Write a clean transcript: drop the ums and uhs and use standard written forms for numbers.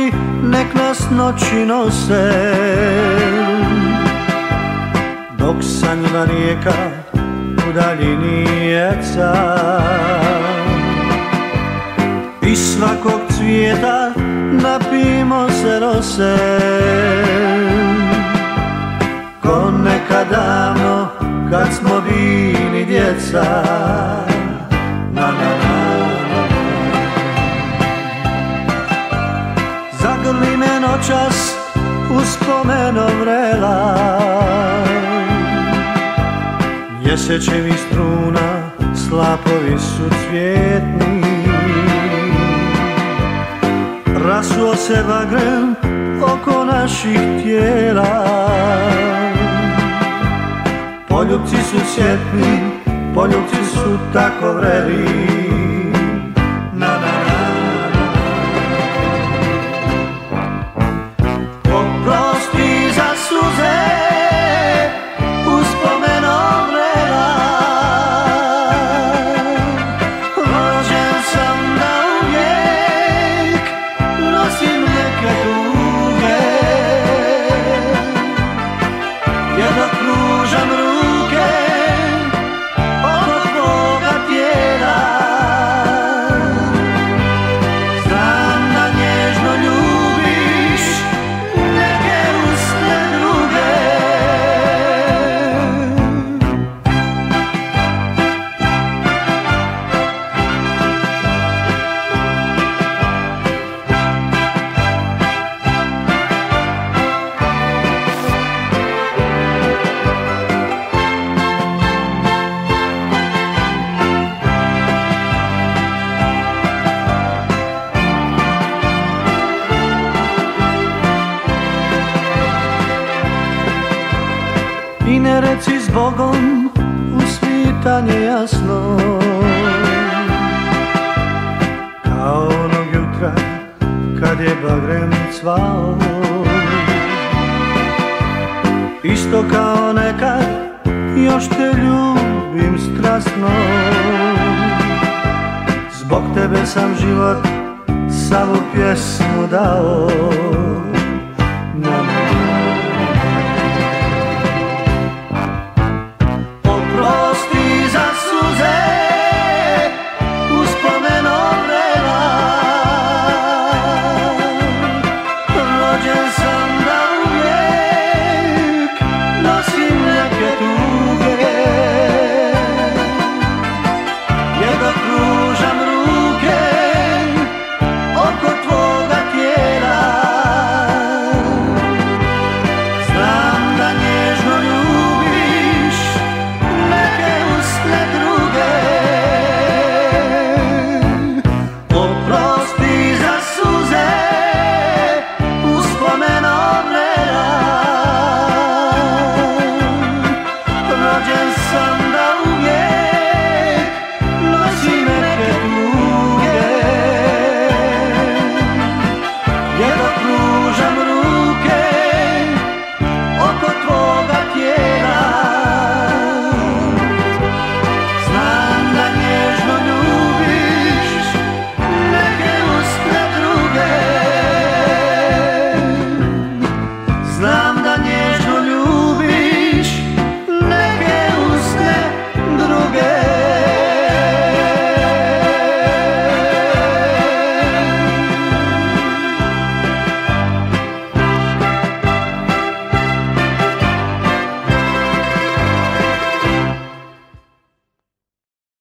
voli, nek nas noći nose, dok sa njima rijeka u daljini jeca. Iz svakog cvijeta napijmo se rose, ko nekad davno kad smo bili djeca. Na, na, na. Zagrli me noćas uspomenom vrela, mjesečevi struna slapovi su cvjetni. Rasuo se bagrem oko naših tijela, poljupci su sjetni, poljupci su tako vreli. Na, na, na. Oprosti za suze uspomenom vrela, rođen sam da uvijek nosim neke tuge, jer dok pružam ruke oko tvoga tijela, znam da nježno ljubiš neke usne druge. I ne reci zbogom u svitanje jasno, kao onog jutra kad je bagrem cvao. Isto kao nekad još te ljubim strasno, zbog tebe sam život samu pjesmu dao.